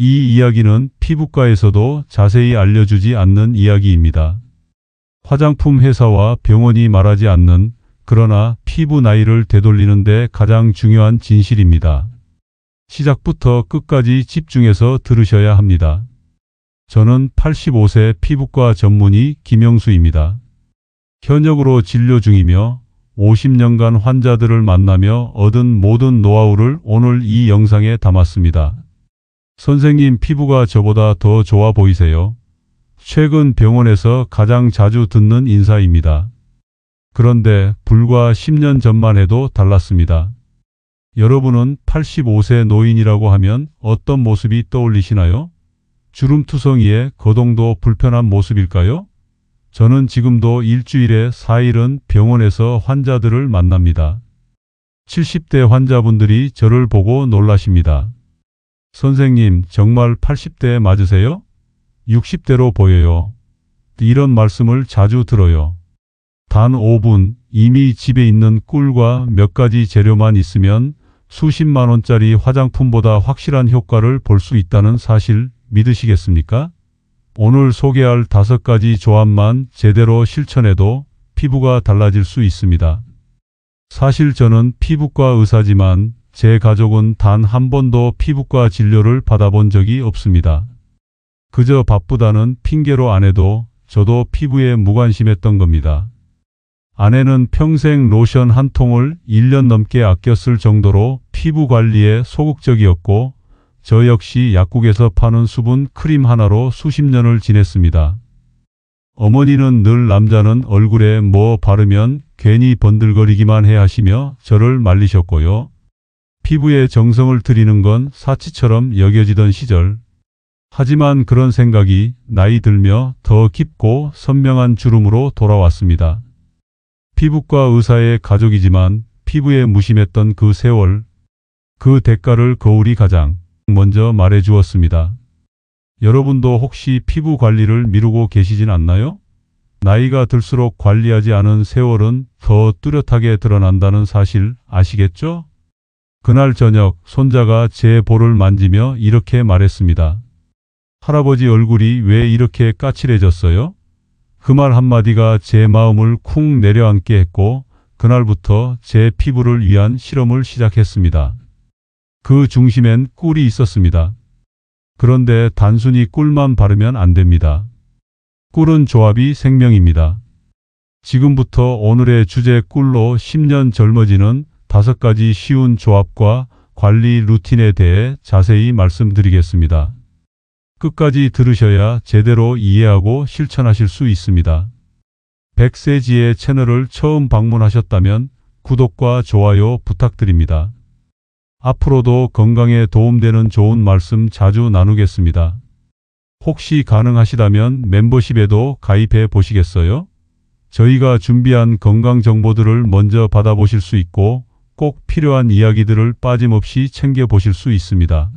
이 이야기는 피부과에서도 자세히 알려주지 않는 이야기입니다. 화장품 회사와 병원이 말하지 않는, 그러나 피부 나이를 되돌리는데 가장 중요한 진실입니다. 시작부터 끝까지 집중해서 들으셔야 합니다. 저는 85세 피부과 전문의 김영수입니다. 현역으로 진료 중이며 50년간 환자들을 만나며 얻은 모든 노하우를 오늘 이 영상에 담았습니다. 선생님, 피부가 저보다 더 좋아 보이세요? 최근 병원에서 가장 자주 듣는 인사입니다. 그런데 불과 10년 전만 해도 달랐습니다. 여러분은 85세 노인이라고 하면 어떤 모습이 떠올리시나요? 주름투성이에 거동도 불편한 모습일까요? 저는 지금도 일주일에 4일은 병원에서 환자들을 만납니다. 70대 환자분들이 저를 보고 놀라십니다. 선생님, 정말 80대 맞으세요? 60대로 보여요. 이런 말씀을 자주 들어요. 단 5분, 이미 집에 있는 꿀과 몇 가지 재료만 있으면 수십만 원짜리 화장품보다 확실한 효과를 볼 수 있다는 사실 믿으시겠습니까? 오늘 소개할 5가지 조합만 제대로 실천해도 피부가 달라질 수 있습니다. 사실 저는 피부과 의사지만 제 가족은 단 한 번도 피부과 진료를 받아본 적이 없습니다. 그저 바쁘다는 핑계로 아내도 저도 피부에 무관심했던 겁니다. 아내는 평생 로션 한 통을 1년 넘게 아껴 쓸 정도로 피부 관리에 소극적이었고, 저 역시 약국에서 파는 수분 크림 하나로 수십 년을 지냈습니다. 어머니는 늘 남자는 얼굴에 뭐 바르면 괜히 번들거리기만 해 하시며 저를 말리셨고요. 피부에 정성을 들이는 건 사치처럼 여겨지던 시절. 하지만 그런 생각이 나이 들며 더 깊고 선명한 주름으로 돌아왔습니다. 피부과 의사의 가족이지만 피부에 무심했던 그 세월, 그 대가를 거울이 가장 먼저 말해 주었습니다. 여러분도 혹시 피부 관리를 미루고 계시진 않나요? 나이가 들수록 관리하지 않은 세월은 더 뚜렷하게 드러난다는 사실 아시겠죠? 그날 저녁 손자가 제 볼을 만지며 이렇게 말했습니다. 할아버지 얼굴이 왜 이렇게 까칠해졌어요? 그 말 한마디가 제 마음을 쿵 내려앉게 했고, 그날부터 제 피부를 위한 실험을 시작했습니다. 그 중심엔 꿀이 있었습니다. 그런데 단순히 꿀만 바르면 안 됩니다. 꿀은 조합이 생명입니다. 지금부터 오늘의 주제 꿀로 10년 젊어지는 5가지 쉬운 조합과 관리 루틴에 대해 자세히 말씀드리겠습니다. 끝까지 들으셔야 제대로 이해하고 실천하실 수 있습니다. 백세지의 채널을 처음 방문하셨다면 구독과 좋아요 부탁드립니다. 앞으로도 건강에 도움되는 좋은 말씀 자주 나누겠습니다. 혹시 가능하시다면 멤버십에도 가입해 보시겠어요? 저희가 준비한 건강 정보들을 먼저 받아보실 수 있고 꼭 필요한 이야기들을 빠짐없이 챙겨보실 수 있습니다.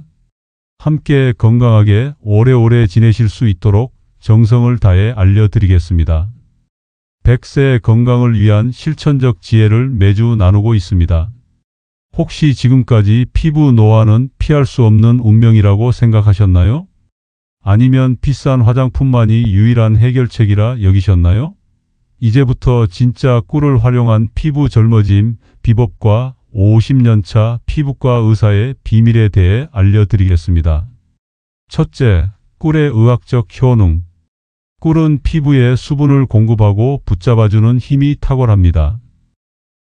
함께 건강하게 오래오래 지내실 수 있도록 정성을 다해 알려드리겠습니다. 100세 건강을 위한 실천적 지혜를 매주 나누고 있습니다. 혹시 지금까지 피부 노화는 피할 수 없는 운명이라고 생각하셨나요? 아니면 비싼 화장품만이 유일한 해결책이라 여기셨나요? 이제부터 진짜 꿀을 활용한 피부 젊어짐 비법과 50년차 피부과 의사의 비밀에 대해 알려드리겠습니다. 첫째, 꿀의 의학적 효능. 꿀은 피부에 수분을 공급하고 붙잡아주는 힘이 탁월합니다.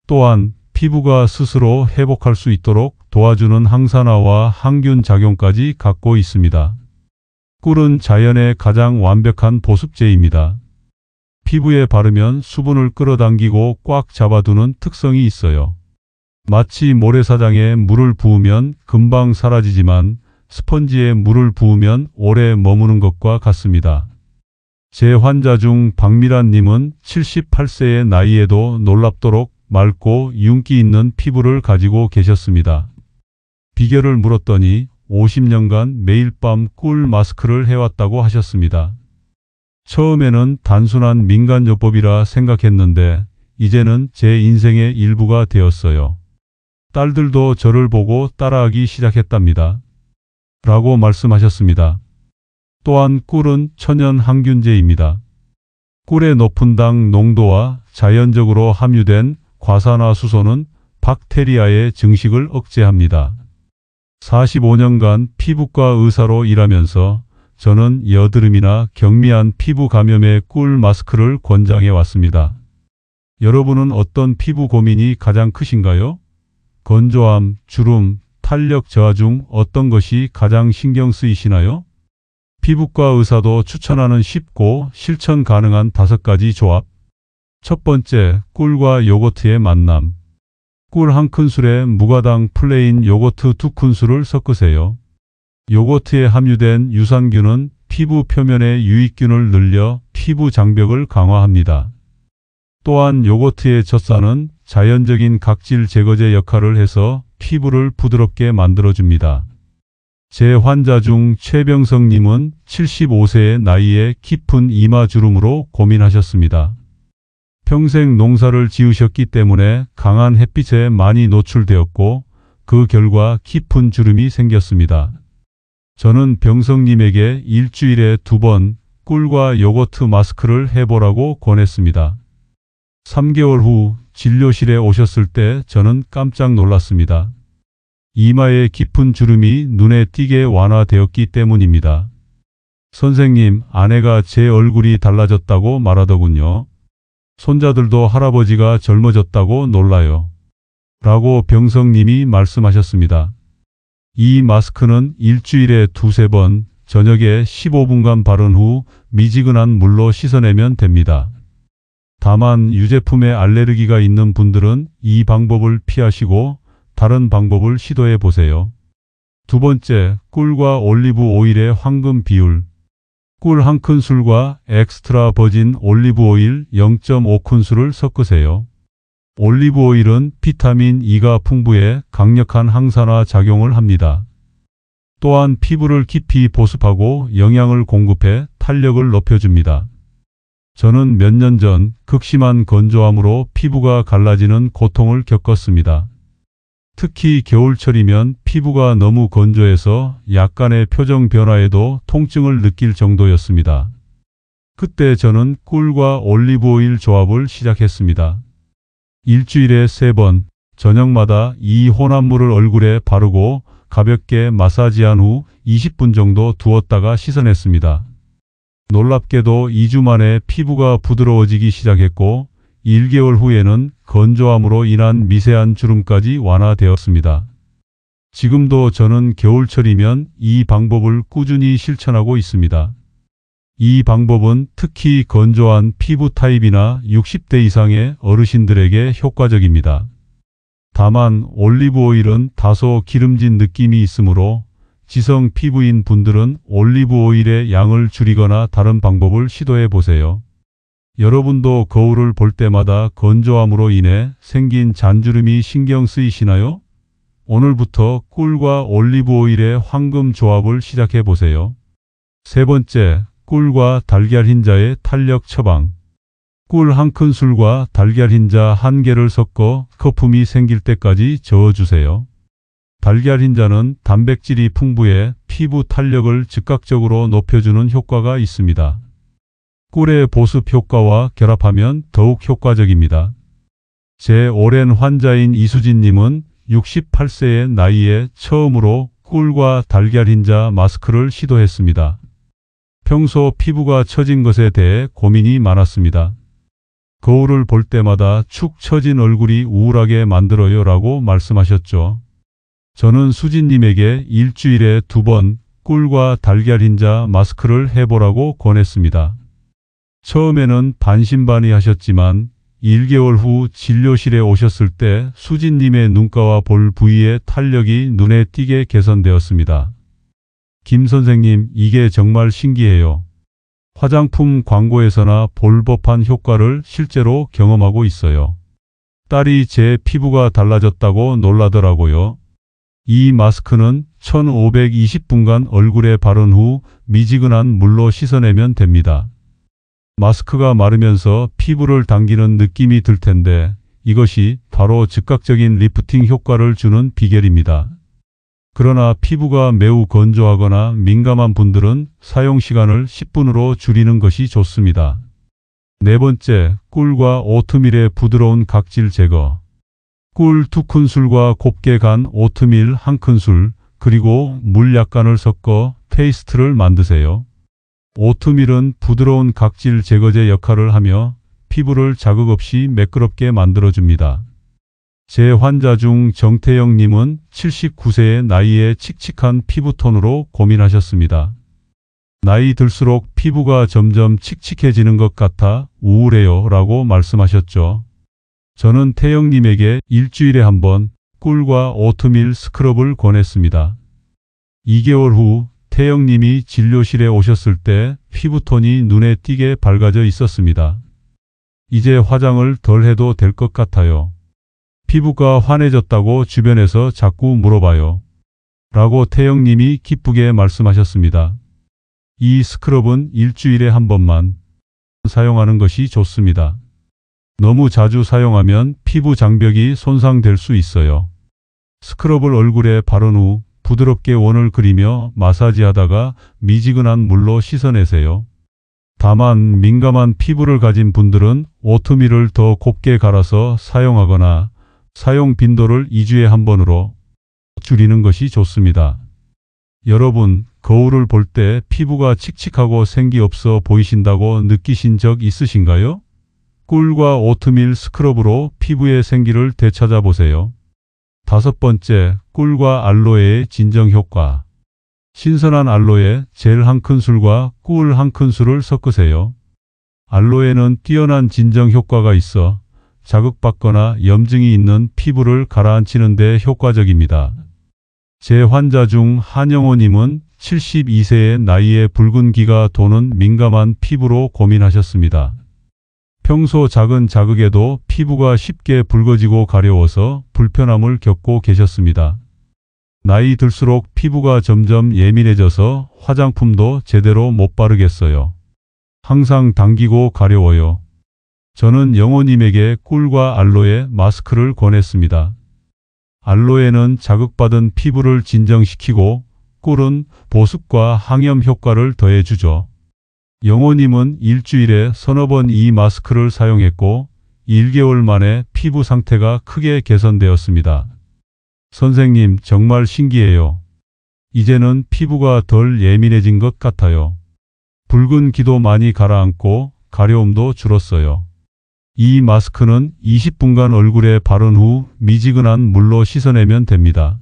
또한 피부가 스스로 회복할 수 있도록 도와주는 항산화와 항균 작용까지 갖고 있습니다. 꿀은 자연의 가장 완벽한 보습제입니다. 피부에 바르면 수분을 끌어당기고 꽉 잡아두는 특성이 있어요. 마치 모래사장에 물을 부으면 금방 사라지지만 스펀지에 물을 부으면 오래 머무는 것과 같습니다. 제 환자 중 박미란 님은 78세의 나이에도 놀랍도록 맑고 윤기 있는 피부를 가지고 계셨습니다. 비결을 물었더니 50년간 매일 밤 꿀 마스크를 해왔다고 하셨습니다. 처음에는 단순한 민간요법이라 생각했는데 이제는 제 인생의 일부가 되었어요. 딸들도 저를 보고 따라하기 시작했답니다. 라고 말씀하셨습니다. 또한 꿀은 천연 항균제입니다. 꿀의 높은 당 농도와 자연적으로 함유된 과산화수소는 박테리아의 증식을 억제합니다. 45년간 피부과 의사로 일하면서 저는 여드름이나 경미한 피부 감염에 꿀 마스크를 권장해 왔습니다. 여러분은 어떤 피부 고민이 가장 크신가요? 건조함, 주름, 탄력 저하 중 어떤 것이 가장 신경 쓰이시나요? 피부과 의사도 추천하는 쉽고 실천 가능한 5가지 조합. 첫 번째, 꿀과 요거트의 만남. 꿀 1큰술에 무가당 플레인 요거트 2큰술을 섞으세요. 요거트에 함유된 유산균은 피부 표면의 유익균을 늘려 피부 장벽을 강화합니다. 또한 요거트의 젖산은 자연적인 각질 제거제 역할을 해서 피부를 부드럽게 만들어줍니다. 제 환자 중 최병성님은 75세의 나이에 깊은 이마주름으로 고민하셨습니다. 평생 농사를 지으셨기 때문에 강한 햇빛에 많이 노출되었고 그 결과 깊은 주름이 생겼습니다. 저는 병성님에게 일주일에 2번 꿀과 요거트 마스크를 해보라고 권했습니다. 3개월 후 진료실에 오셨을 때 저는 깜짝 놀랐습니다. 이마에 깊은 주름이 눈에 띄게 완화되었기 때문입니다. 선생님, 아내가 제 얼굴이 달라졌다고 말하더군요. 손자들도 할아버지가 젊어졌다고 놀라요. 라고 병성님이 말씀하셨습니다. 이 마스크는 일주일에 2~3번, 저녁에 15분간 바른 후 미지근한 물로 씻어내면 됩니다. 다만 유제품에 알레르기가 있는 분들은 이 방법을 피하시고 다른 방법을 시도해 보세요. 두 번째, 꿀과 올리브 오일의 황금 비율. 꿀 1큰술과 엑스트라 버진 올리브 오일 0.5큰술을 섞으세요. 올리브 오일은 비타민 E가 풍부해 강력한 항산화 작용을 합니다. 또한 피부를 깊이 보습하고 영양을 공급해 탄력을 높여줍니다. 저는 몇 년 전 극심한 건조함으로 피부가 갈라지는 고통을 겪었습니다. 특히 겨울철이면 피부가 너무 건조해서 약간의 표정 변화에도 통증을 느낄 정도였습니다. 그때 저는 꿀과 올리브 오일 조합을 시작했습니다. 일주일에 3번, 저녁마다 이 혼합물을 얼굴에 바르고 가볍게 마사지한 후 20분 정도 두었다가 씻어냈습니다. 놀랍게도 2주 만에 피부가 부드러워지기 시작했고 1개월 후에는 건조함으로 인한 미세한 주름까지 완화되었습니다. 지금도 저는 겨울철이면 이 방법을 꾸준히 실천하고 있습니다. 이 방법은 특히 건조한 피부 타입이나 60대 이상의 어르신들에게 효과적입니다. 다만 올리브 오일은 다소 기름진 느낌이 있으므로 지성 피부인 분들은 올리브 오일의 양을 줄이거나 다른 방법을 시도해 보세요. 여러분도 거울을 볼 때마다 건조함으로 인해 생긴 잔주름이 신경 쓰이시나요? 오늘부터 꿀과 올리브 오일의 황금 조합을 시작해 보세요. 세 번째, 꿀과 달걀 흰자의 탄력 처방. 꿀 1큰술과 달걀 흰자 1개를 섞어 거품이 생길 때까지 저어주세요. 달걀 흰자는 단백질이 풍부해 피부 탄력을 즉각적으로 높여주는 효과가 있습니다. 꿀의 보습 효과와 결합하면 더욱 효과적입니다. 제 오랜 환자인 이수진님은 68세의 나이에 처음으로 꿀과 달걀 흰자 마스크를 시도했습니다. 평소 피부가 처진 것에 대해 고민이 많았습니다. 거울을 볼 때마다 축 처진 얼굴이 우울하게 만들어요 라고 말씀하셨죠. 저는 수진님에게 일주일에 2번 꿀과 달걀 흰자 마스크를 해보라고 권했습니다. 처음에는 반신반의하셨지만 1개월 후 진료실에 오셨을 때 수진님의 눈가와 볼 부위의 탄력이 눈에 띄게 개선되었습니다. 김 선생님, 이게 정말 신기해요. 화장품 광고에서나 볼 법한 효과를 실제로 경험하고 있어요. 딸이 제 피부가 달라졌다고 놀라더라고요. 이 마스크는 1520분간 얼굴에 바른 후 미지근한 물로 씻어내면 됩니다. 마스크가 마르면서 피부를 당기는 느낌이 들 텐데 이것이 바로 즉각적인 리프팅 효과를 주는 비결입니다. 그러나 피부가 매우 건조하거나 민감한 분들은 사용 시간을 10분으로 줄이는 것이 좋습니다. 네 번째, 꿀과 오트밀의 부드러운 각질 제거. 꿀 2큰술과 곱게 간 오트밀 1큰술, 그리고 물 약간을 섞어 페이스트를 만드세요. 오트밀은 부드러운 각질 제거제 역할을 하며 피부를 자극 없이 매끄럽게 만들어줍니다. 제 환자 중 정태영님은 79세의 나이에 칙칙한 피부톤으로 고민하셨습니다. 나이 들수록 피부가 점점 칙칙해지는 것 같아 우울해요 라고 말씀하셨죠. 저는 태영님에게 일주일에 한 번 꿀과 오트밀 스크럽을 권했습니다. 2개월 후 태영님이 진료실에 오셨을 때 피부톤이 눈에 띄게 밝아져 있었습니다. 이제 화장을 덜 해도 될 것 같아요. 피부가 환해졌다고 주변에서 자꾸 물어봐요. 라고 태영님이 기쁘게 말씀하셨습니다. 이 스크럽은 일주일에 한 번만 사용하는 것이 좋습니다. 너무 자주 사용하면 피부 장벽이 손상될 수 있어요. 스크럽을 얼굴에 바른 후 부드럽게 원을 그리며 마사지하다가 미지근한 물로 씻어내세요. 다만 민감한 피부를 가진 분들은 오트밀을 더 곱게 갈아서 사용하거나 사용 빈도를 2주에 한 번으로 줄이는 것이 좋습니다. 여러분, 거울을 볼 때 피부가 칙칙하고 생기 없어 보이신다고 느끼신 적 있으신가요? 꿀과 오트밀 스크럽으로 피부의 생기를 되찾아 보세요. 5번째, 꿀과 알로에의 진정 효과. 신선한 알로에 젤 1큰술과 꿀 1큰술을 섞으세요. 알로에는 뛰어난 진정 효과가 있어 자극받거나 염증이 있는 피부를 가라앉히는 데 효과적입니다. 제 환자 중 한영호님은 72세의 나이에 붉은기가 도는 민감한 피부로 고민하셨습니다. 평소 작은 자극에도 피부가 쉽게 붉어지고 가려워서 불편함을 겪고 계셨습니다. 나이 들수록 피부가 점점 예민해져서 화장품도 제대로 못 바르겠어요. 항상 당기고 가려워요. 저는 영호님에게 꿀과 알로에 마스크를 권했습니다. 알로에는 자극받은 피부를 진정시키고 꿀은 보습과 항염 효과를 더해주죠. 영호님은 일주일에 서너 번 이 마스크를 사용했고 1개월 만에 피부 상태가 크게 개선되었습니다. 선생님, 정말 신기해요. 이제는 피부가 덜 예민해진 것 같아요. 붉은기도 많이 가라앉고 가려움도 줄었어요. 이 마스크는 20분간 얼굴에 바른 후 미지근한 물로 씻어내면 됩니다.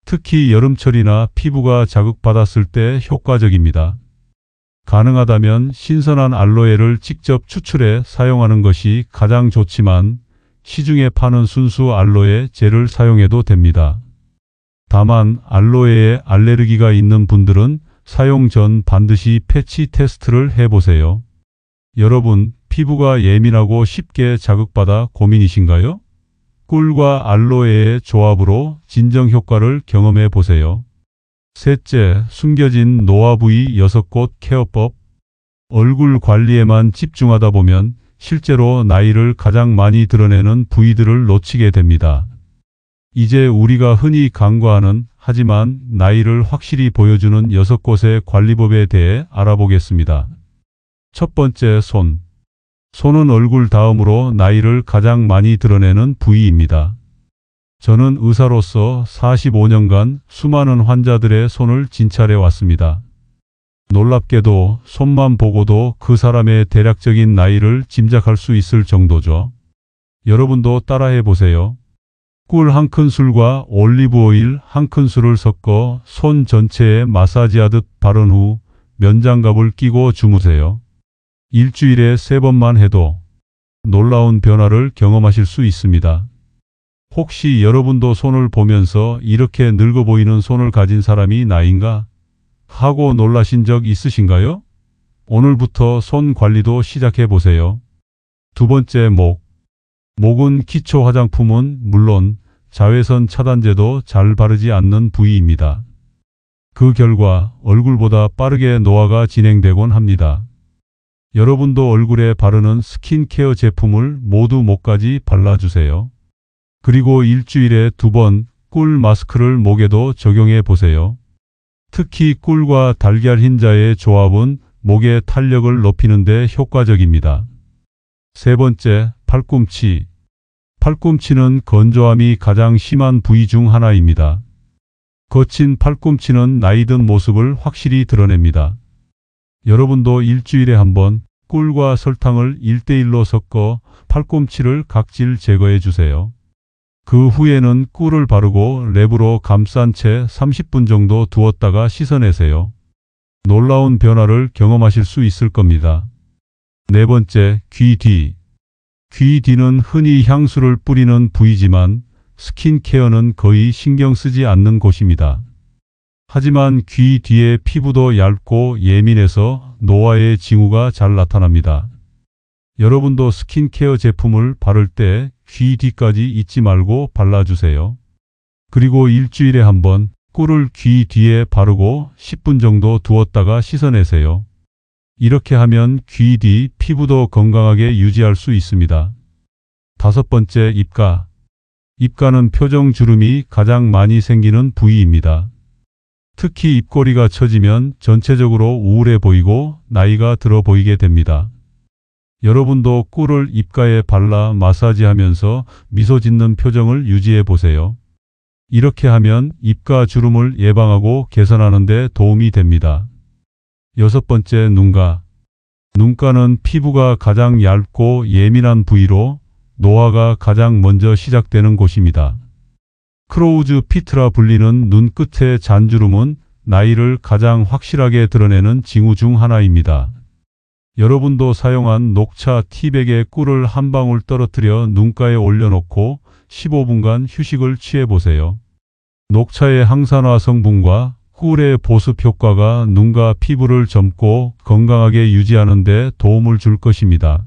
특히 여름철이나 피부가 자극받았을 때 효과적입니다. 가능하다면 신선한 알로에를 직접 추출해 사용하는 것이 가장 좋지만 시중에 파는 순수 알로에 젤을 사용해도 됩니다. 다만 알로에에 알레르기가 있는 분들은 사용 전 반드시 패치 테스트를 해보세요. 여러분, 피부가 예민하고 쉽게 자극받아 고민이신가요? 꿀과 알로에의 조합으로 진정 효과를 경험해 보세요. 셋째, 숨겨진 노화 부위 6곳 케어법. 얼굴 관리에만 집중하다 보면 실제로 나이를 가장 많이 드러내는 부위들을 놓치게 됩니다. 이제 우리가 흔히 간과하는 하지만 나이를 확실히 보여주는 6곳의 관리법에 대해 알아보겠습니다. 첫 번째, 손. 손은 얼굴 다음으로 나이를 가장 많이 드러내는 부위입니다. 저는 의사로서 45년간 수많은 환자들의 손을 진찰해 왔습니다. 놀랍게도 손만 보고도 그 사람의 대략적인 나이를 짐작할 수 있을 정도죠. 여러분도 따라해 보세요. 꿀 1큰술과 올리브 오일 1큰술을 섞어 손 전체에 마사지하듯 바른 후 면장갑을 끼고 주무세요. 일주일에 3번만 해도 놀라운 변화를 경험하실 수 있습니다. 혹시 여러분도 손을 보면서 이렇게 늙어 보이는 손을 가진 사람이 나인가 하고 놀라신 적 있으신가요? 오늘부터 손 관리도 시작해 보세요. 두 번째, 목. 목은 기초 화장품은 물론 자외선 차단제도 잘 바르지 않는 부위입니다. 그 결과 얼굴보다 빠르게 노화가 진행되곤 합니다. 여러분도 얼굴에 바르는 스킨케어 제품을 모두 목까지 발라주세요. 그리고 일주일에 2번 꿀 마스크를 목에도 적용해 보세요. 특히 꿀과 달걀 흰자의 조합은 목의 탄력을 높이는 데 효과적입니다. 세 번째, 팔꿈치. 팔꿈치는 건조함이 가장 심한 부위 중 하나입니다. 거친 팔꿈치는 나이 든 모습을 확실히 드러냅니다. 여러분도 일주일에 한 번 꿀과 설탕을 1:1로 섞어 팔꿈치를 각질 제거해 주세요. 그 후에는 꿀을 바르고 랩으로 감싼 채 30분 정도 두었다가 씻어내세요. 놀라운 변화를 경험하실 수 있을 겁니다. 네 번째, 귀 뒤. 귀 뒤는 흔히 향수를 뿌리는 부위지만 스킨케어는 거의 신경 쓰지 않는 곳입니다. 하지만 귀 뒤의 피부도 얇고 예민해서 노화의 징후가 잘 나타납니다. 여러분도 스킨케어 제품을 바를 때 귀 뒤까지 잊지 말고 발라주세요. 그리고 일주일에 한 번 꿀을 귀 뒤에 바르고 10분 정도 두었다가 씻어내세요. 이렇게 하면 귀 뒤 피부도 건강하게 유지할 수 있습니다. 다섯 번째, 입가. 입가는 표정 주름이 가장 많이 생기는 부위입니다. 특히 입꼬리가 처지면 전체적으로 우울해 보이고 나이가 들어 보이게 됩니다. 여러분도 꿀을 입가에 발라 마사지하면서 미소 짓는 표정을 유지해 보세요. 이렇게 하면 입가 주름을 예방하고 개선하는 데 도움이 됩니다. 여섯 번째, 눈가. 눈가는 피부가 가장 얇고 예민한 부위로 노화가 가장 먼저 시작되는 곳입니다. 크로우즈 피트라 불리는 눈 끝의 잔주름은 나이를 가장 확실하게 드러내는 징후 중 하나입니다. 여러분도 사용한 녹차 티백에 꿀을 한 방울 떨어뜨려 눈가에 올려놓고 15분간 휴식을 취해보세요. 녹차의 항산화 성분과 꿀의 보습 효과가 눈과 피부를 젊고 건강하게 유지하는 데 도움을 줄 것입니다.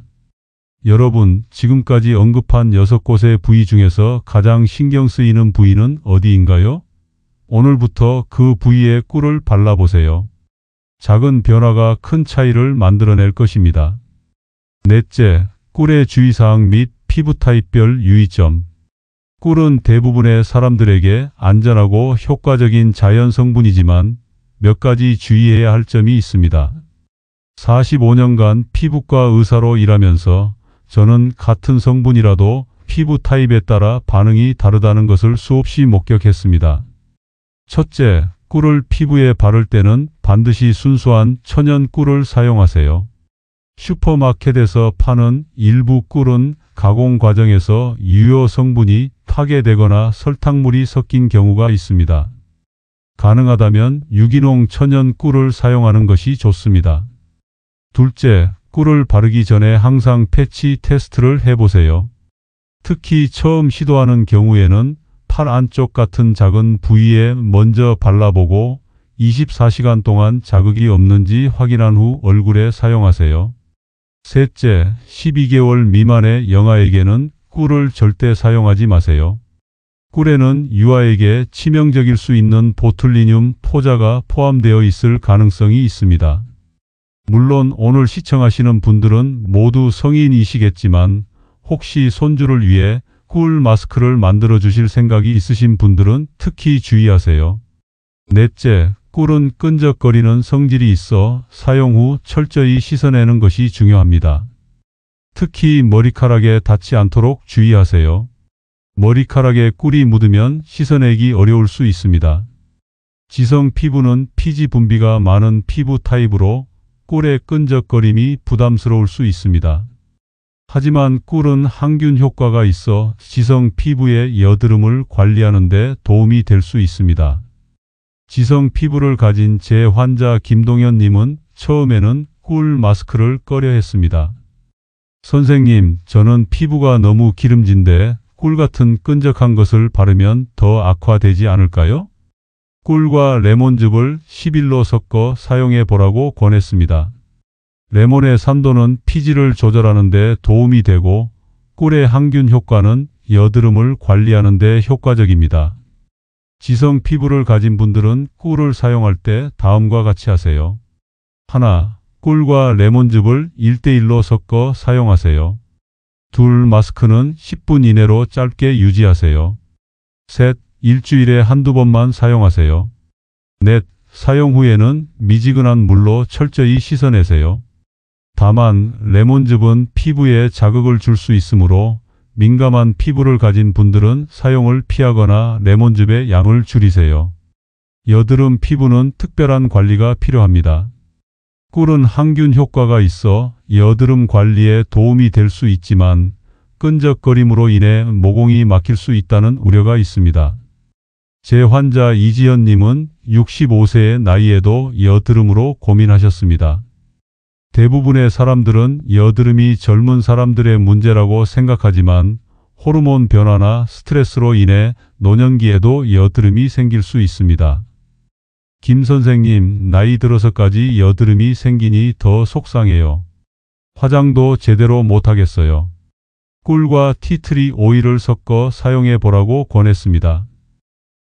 여러분, 지금까지 언급한 6곳의 부위 중에서 가장 신경 쓰이는 부위는 어디인가요? 오늘부터 그 부위에 꿀을 발라보세요. 작은 변화가 큰 차이를 만들어낼 것입니다. 넷째, 꿀의 주의사항 및 피부 타입별 유의점. 꿀은 대부분의 사람들에게 안전하고 효과적인 자연 성분이지만 몇 가지 주의해야 할 점이 있습니다. 45년간 피부과 의사로 일하면서 저는 같은 성분이라도 피부 타입에 따라 반응이 다르다는 것을 수없이 목격했습니다. 첫째, 꿀을 피부에 바를 때는 반드시 순수한 천연 꿀을 사용하세요. 슈퍼마켓에서 파는 일부 꿀은 가공 과정에서 유효 성분이 파괴되거나 설탕물이 섞인 경우가 있습니다. 가능하다면 유기농 천연 꿀을 사용하는 것이 좋습니다. 둘째, 꿀을 바르기 전에 항상 패치 테스트를 해보세요. 특히 처음 시도하는 경우에는 팔 안쪽 같은 작은 부위에 먼저 발라보고 24시간 동안 자극이 없는지 확인한 후 얼굴에 사용하세요. 셋째, 12개월 미만의 영아에게는 꿀을 절대 사용하지 마세요. 꿀에는 유아에게 치명적일 수 있는 보툴리늄 포자가 포함되어 있을 가능성이 있습니다. 물론 오늘 시청하시는 분들은 모두 성인이시겠지만 혹시 손주를 위해 꿀 마스크를 만들어 주실 생각이 있으신 분들은 특히 주의하세요. 넷째, 꿀은 끈적거리는 성질이 있어 사용 후 철저히 씻어내는 것이 중요합니다. 특히 머리카락에 닿지 않도록 주의하세요. 머리카락에 꿀이 묻으면 씻어내기 어려울 수 있습니다. 지성 피부는 피지 분비가 많은 피부 타입으로 꿀의 끈적거림이 부담스러울 수 있습니다. 하지만 꿀은 항균 효과가 있어 지성 피부의 여드름을 관리하는 데 도움이 될 수 있습니다. 지성 피부를 가진 제 환자 김동현 님은 처음에는 꿀 마스크를 꺼려 했습니다. 선생님, 저는 피부가 너무 기름진데 꿀 같은 끈적한 것을 바르면 더 악화되지 않을까요? 꿀과 레몬즙을 10일로 섞어 사용해 보라고 권했습니다. 레몬의 산도는 피지를 조절하는 데 도움이 되고 꿀의 항균 효과는 여드름을 관리하는 데 효과적입니다. 지성 피부를 가진 분들은 꿀을 사용할 때 다음과 같이 하세요. 하나, 꿀과 레몬즙을 1:1로 섞어 사용하세요. 둘, 마스크는 10분 이내로 짧게 유지하세요. 셋, 일주일에 한두 번만 사용하세요. 넷. 사용 후에는 미지근한 물로 철저히 씻어내세요. 다만 레몬즙은 피부에 자극을 줄 수 있으므로 민감한 피부를 가진 분들은 사용을 피하거나 레몬즙의 양을 줄이세요. 여드름 피부는 특별한 관리가 필요합니다. 꿀은 항균 효과가 있어 여드름 관리에 도움이 될 수 있지만 끈적거림으로 인해 모공이 막힐 수 있다는 우려가 있습니다. 제 환자 이지연님은 65세의 나이에도 여드름으로 고민하셨습니다. 대부분의 사람들은 여드름이 젊은 사람들의 문제라고 생각하지만 호르몬 변화나 스트레스로 인해 노년기에도 여드름이 생길 수 있습니다. 김 선생님, 나이 들어서까지 여드름이 생기니 더 속상해요. 화장도 제대로 못하겠어요. 꿀과 티트리 오일을 섞어 사용해 보라고 권했습니다.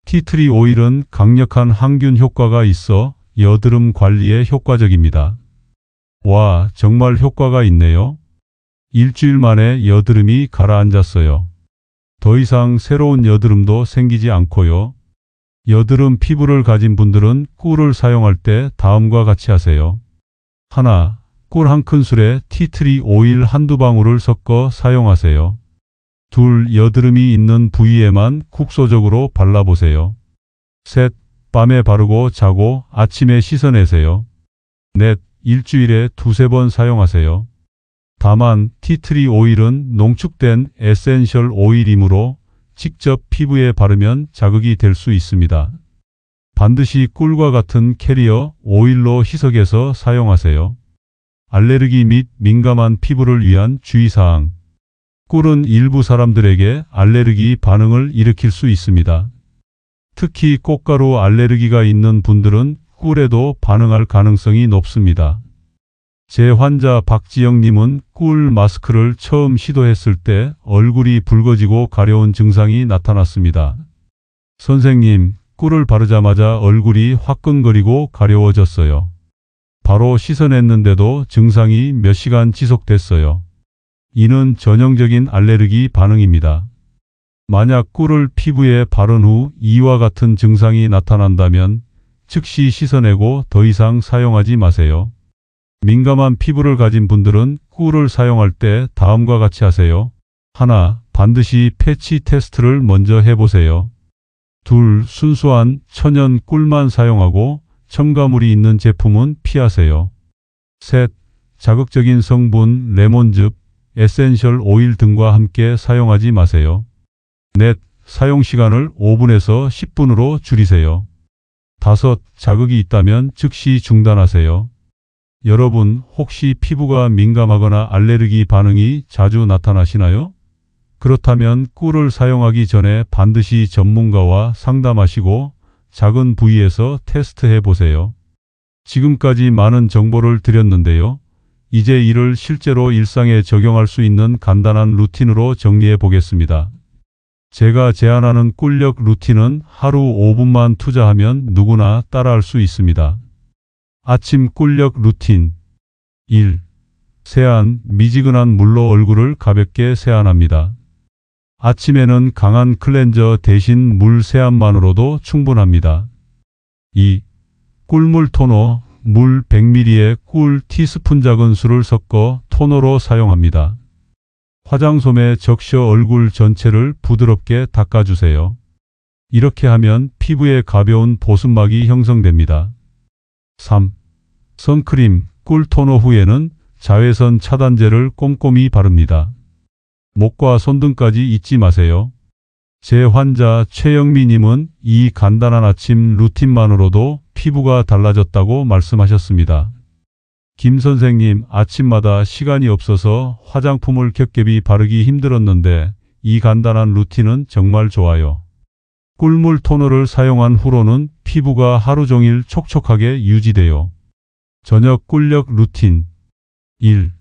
티트리 오일은 강력한 항균 효과가 있어 여드름 관리에 효과적입니다. 와, 정말 효과가 있네요. 일주일 만에 여드름이 가라앉았어요. 더 이상 새로운 여드름도 생기지 않고요. 여드름 피부를 가진 분들은 꿀을 사용할 때 다음과 같이 하세요. 하나, 꿀 한 큰술에 티트리 오일 한두 방울을 섞어 사용하세요. 둘, 여드름이 있는 부위에만 국소적으로 발라보세요. 셋, 밤에 바르고 자고 아침에 씻어내세요. 넷, 일주일에 두세 번 사용하세요. 다만 티트리 오일은 농축된 에센셜 오일이므로 직접 피부에 바르면 자극이 될 수 있습니다. 반드시 꿀과 같은 캐리어 오일로 희석해서 사용하세요. 알레르기 및 민감한 피부를 위한 주의사항. 꿀은 일부 사람들에게 알레르기 반응을 일으킬 수 있습니다. 특히 꽃가루 알레르기가 있는 분들은 꿀에도 반응할 가능성이 높습니다. 제 환자 박지영님은 꿀 마스크를 처음 시도했을 때 얼굴이 붉어지고 가려운 증상이 나타났습니다. 선생님, 꿀을 바르자마자 얼굴이 화끈거리고 가려워졌어요. 바로 씻어냈는데도 증상이 몇 시간 지속됐어요. 이는 전형적인 알레르기 반응입니다. 만약 꿀을 피부에 바른 후 이와 같은 증상이 나타난다면 즉시 씻어내고 더 이상 사용하지 마세요. 민감한 피부를 가진 분들은 꿀을 사용할 때 다음과 같이 하세요. 하나, 반드시 패치 테스트를 먼저 해보세요. 둘, 순수한 천연 꿀만 사용하고 첨가물이 있는 제품은 피하세요. 셋, 자극적인 성분, 레몬즙, 에센셜 오일 등과 함께 사용하지 마세요. 넷, 사용 시간을 5분에서 10분으로 줄이세요. 다섯, 자극이 있다면 즉시 중단하세요. 여러분, 혹시 피부가 민감하거나 알레르기 반응이 자주 나타나시나요? 그렇다면 꿀을 사용하기 전에 반드시 전문가와 상담하시고 작은 부위에서 테스트해 보세요. 지금까지 많은 정보를 드렸는데요. 이제 이를 실제로 일상에 적용할 수 있는 간단한 루틴으로 정리해 보겠습니다. 제가 제안하는 꿀력 루틴은 하루 5분만 투자하면 누구나 따라할 수 있습니다. 아침 꿀력 루틴. 1. 세안, 미지근한 물로 얼굴을 가볍게 세안합니다. 아침에는 강한 클렌저 대신 물 세안만으로도 충분합니다. 2. 꿀물 토너, 물 100ml에 꿀 티스푼 작은 수를 섞어 토너로 사용합니다. 화장솜에 적셔 얼굴 전체를 부드럽게 닦아주세요. 이렇게 하면 피부에 가벼운 보습막이 형성됩니다. 3. 선크림, 꿀 토너 후에는 자외선 차단제를 꼼꼼히 바릅니다. 목과 손등까지 잊지 마세요. 제 환자 최영미님은 이 간단한 아침 루틴만으로도 피부가 달라졌다고 말씀하셨습니다. 김 선생님, 아침마다 시간이 없어서 화장품을 겹겹이 바르기 힘들었는데 이 간단한 루틴은 정말 좋아요. 꿀물 토너를 사용한 후로는 피부가 하루 종일 촉촉하게 유지돼요. 저녁 꿀력 루틴. 1.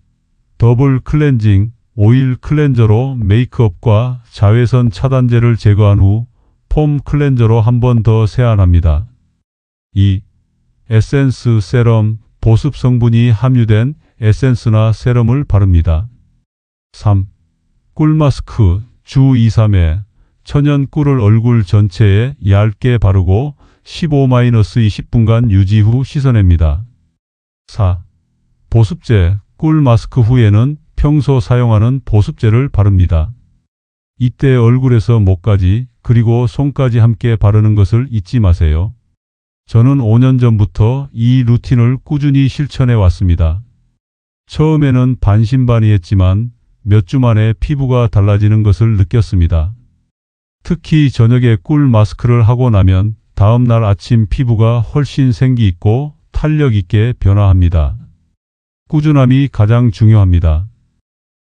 더블 클렌징, 오일 클렌저로 메이크업과 자외선 차단제를 제거한 후 폼 클렌저로 한 번 더 세안합니다. 2. 에센스 세럼, 보습 성분이 함유된 에센스나 세럼을 바릅니다. 3. 꿀 마스크, 주 2, 3회, 천연 꿀을 얼굴 전체에 얇게 바르고 15-20분간 유지 후 씻어냅니다. 4. 보습제. 꿀 마스크 후에는 평소 사용하는 보습제를 바릅니다. 이때 얼굴에서 목까지 그리고 손까지 함께 바르는 것을 잊지 마세요. 저는 5년 전부터 이 루틴을 꾸준히 실천해 왔습니다. 처음에는 반신반의했지만 몇 주 만에 피부가 달라지는 것을 느꼈습니다. 특히 저녁에 꿀 마스크를 하고 나면 다음 날 아침 피부가 훨씬 생기 있고 탄력 있게 변화합니다. 꾸준함이 가장 중요합니다.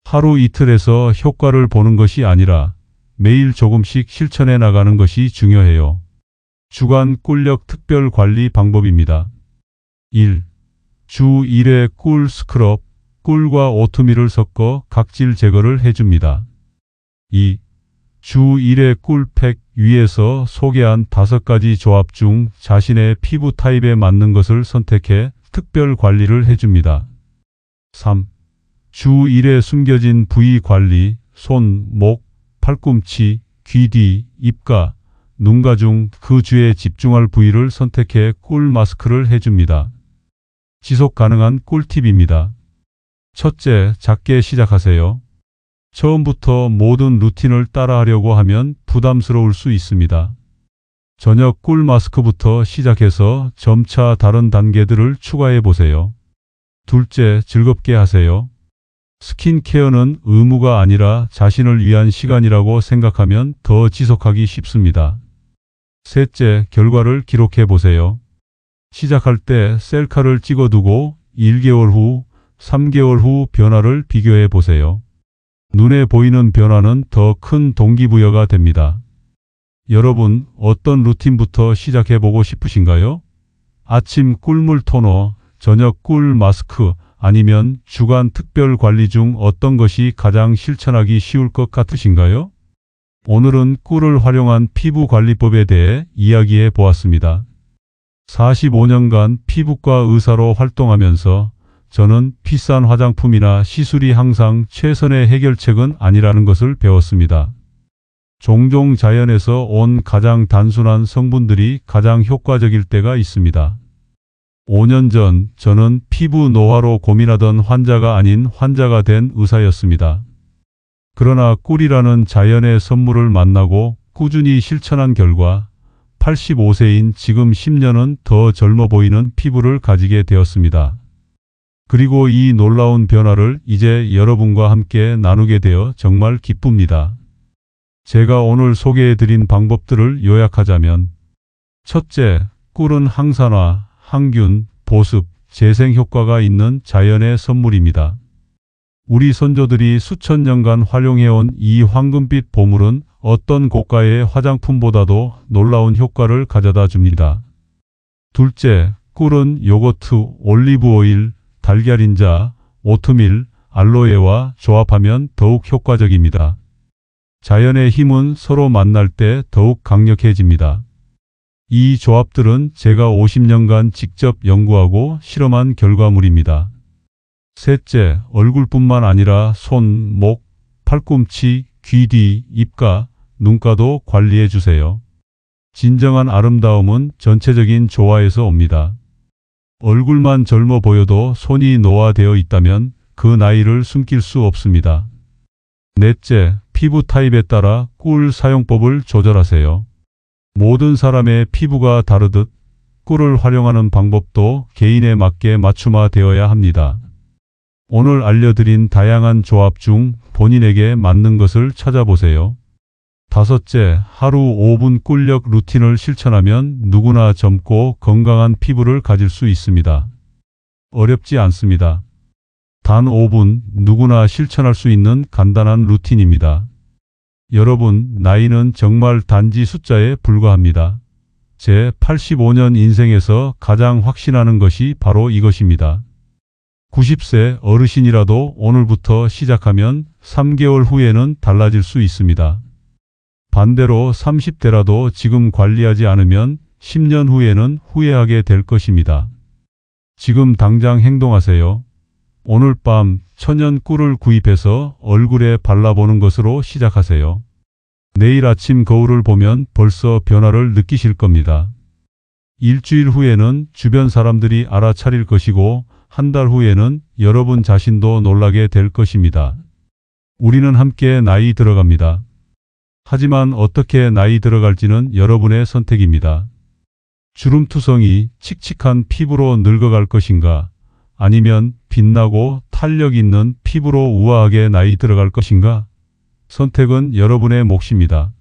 하루 이틀에서 효과를 보는 것이 아니라 매일 조금씩 실천해 나가는 것이 중요해요. 주간 꿀력 특별 관리 방법입니다. 1. 주 1회 꿀 스크럽, 꿀과 오트밀을 섞어 각질 제거를 해줍니다. 2. 주 1회 꿀팩. 위에서 소개한 5가지 조합 중 자신의 피부 타입에 맞는 것을 선택해 특별 관리를 해줍니다. 3. 주 1회 숨겨진 부위 관리, 손, 목, 팔꿈치, 귀 뒤, 입가, 눈가 중 그 주에 집중할 부위를 선택해 꿀 마스크를 해줍니다. 지속 가능한 꿀팁입니다. 첫째, 작게 시작하세요. 처음부터 모든 루틴을 따라하려고 하면 부담스러울 수 있습니다. 저녁 꿀 마스크부터 시작해서 점차 다른 단계들을 추가해 보세요. 둘째, 즐겁게 하세요. 스킨케어는 의무가 아니라 자신을 위한 시간이라고 생각하면 더 지속하기 쉽습니다. 셋째, 결과를 기록해 보세요. 시작할 때 셀카를 찍어두고 1개월 후, 3개월 후 변화를 비교해 보세요. 눈에 보이는 변화는 더 큰 동기부여가 됩니다. 여러분, 어떤 루틴부터 시작해 보고 싶으신가요? 아침 꿀물 토너, 저녁 꿀 마스크, 아니면 주간 특별 관리 중 어떤 것이 가장 실천하기 쉬울 것 같으신가요? 오늘은 꿀을 활용한 피부 관리법에 대해 이야기해 보았습니다. 45년간 피부과 의사로 활동하면서 저는 비싼 화장품이나 시술이 항상 최선의 해결책은 아니라는 것을 배웠습니다. 종종 자연에서 온 가장 단순한 성분들이 가장 효과적일 때가 있습니다. 5년 전 저는 피부 노화로 고민하던 환자가 아닌 환자가 된 의사였습니다. 그러나 꿀이라는 자연의 선물을 만나고 꾸준히 실천한 결과 85세인 지금 10년은 더 젊어 보이는 피부를 가지게 되었습니다. 그리고 이 놀라운 변화를 이제 여러분과 함께 나누게 되어 정말 기쁩니다. 제가 오늘 소개해드린 방법들을 요약하자면, 첫째, 꿀은 항산화, 항균, 보습, 재생 효과가 있는 자연의 선물입니다. 우리 선조들이 수천 년간 활용해온 이 황금빛 보물은 어떤 고가의 화장품보다도 놀라운 효과를 가져다 줍니다. 둘째, 꿀은 요거트, 올리브 오일, 달걀인자, 오트밀, 알로에와 조합하면 더욱 효과적입니다. 자연의 힘은 서로 만날 때 더욱 강력해집니다. 이 조합들은 제가 50년간 직접 연구하고 실험한 결과물입니다. 셋째, 얼굴뿐만 아니라 손, 목, 팔꿈치, 귀 뒤, 입가, 눈가도 관리해 주세요. 진정한 아름다움은 전체적인 조화에서 옵니다. 얼굴만 젊어 보여도 손이 노화되어 있다면 그 나이를 숨길 수 없습니다. 넷째, 피부 타입에 따라 꿀 사용법을 조절하세요. 모든 사람의 피부가 다르듯 꿀을 활용하는 방법도 개인에 맞게 맞춤화되어야 합니다. 오늘 알려드린 다양한 조합 중 본인에게 맞는 것을 찾아보세요. 다섯째, 하루 5분 꿀력 루틴을 실천하면 누구나 젊고 건강한 피부를 가질 수 있습니다. 어렵지 않습니다. 단 5분 누구나 실천할 수 있는 간단한 루틴입니다. 여러분, 나이는 정말 단지 숫자에 불과합니다. 제 85년 인생에서 가장 확신하는 것이 바로 이것입니다. 90세 어르신이라도 오늘부터 시작하면 3개월 후에는 달라질 수 있습니다. 반대로 30대라도 지금 관리하지 않으면 10년 후에는 후회하게 될 것입니다. 지금 당장 행동하세요. 오늘 밤 천연 꿀을 구입해서 얼굴에 발라보는 것으로 시작하세요. 내일 아침 거울을 보면 벌써 변화를 느끼실 겁니다. 일주일 후에는 주변 사람들이 알아차릴 것이고 한 달 후에는 여러분 자신도 놀라게 될 것입니다. 우리는 함께 나이 들어갑니다. 하지만 어떻게 나이 들어갈지는 여러분의 선택입니다. 주름투성이 칙칙한 피부로 늙어갈 것인가? 아니면 빛나고 탄력 있는 피부로 우아하게 나이 들어갈 것인가? 선택은 여러분의 몫입니다.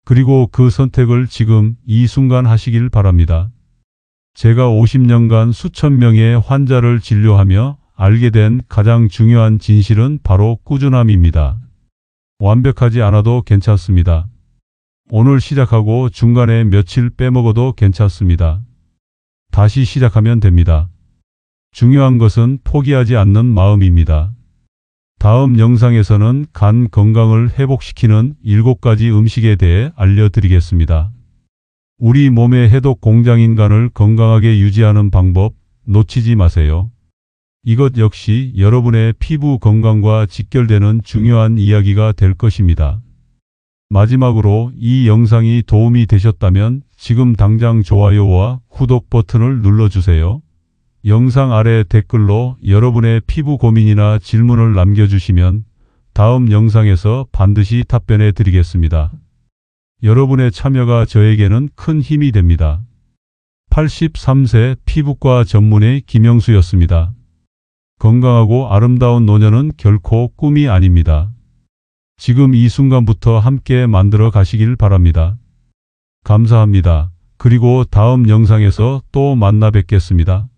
그리고 그 선택을 지금 이 순간 하시길 바랍니다. 제가 50년간 수천 명의 환자를 진료하며 알게 된 가장 중요한 진실은 바로 꾸준함입니다. 완벽하지 않아도 괜찮습니다. 오늘 시작하고 중간에 며칠 빼먹어도 괜찮습니다. 다시 시작하면 됩니다. 중요한 것은 포기하지 않는 마음입니다. 다음 영상에서는 간 건강을 회복시키는 7가지 음식에 대해 알려드리겠습니다. 우리 몸의 해독 공장인 간을 건강하게 유지하는 방법 놓치지 마세요. 이것 역시 여러분의 피부 건강과 직결되는 중요한 이야기가 될 것입니다. 마지막으로 이 영상이 도움이 되셨다면 지금 당장 좋아요와 구독 버튼을 눌러주세요. 영상 아래 댓글로 여러분의 피부 고민이나 질문을 남겨주시면 다음 영상에서 반드시 답변해 드리겠습니다. 여러분의 참여가 저에게는 큰 힘이 됩니다. 83세 피부과 전문의 김영수였습니다. 건강하고 아름다운 노년은 결코 꿈이 아닙니다. 지금 이 순간부터 함께 만들어 가시길 바랍니다. 감사합니다. 그리고 다음 영상에서 또 만나 뵙겠습니다.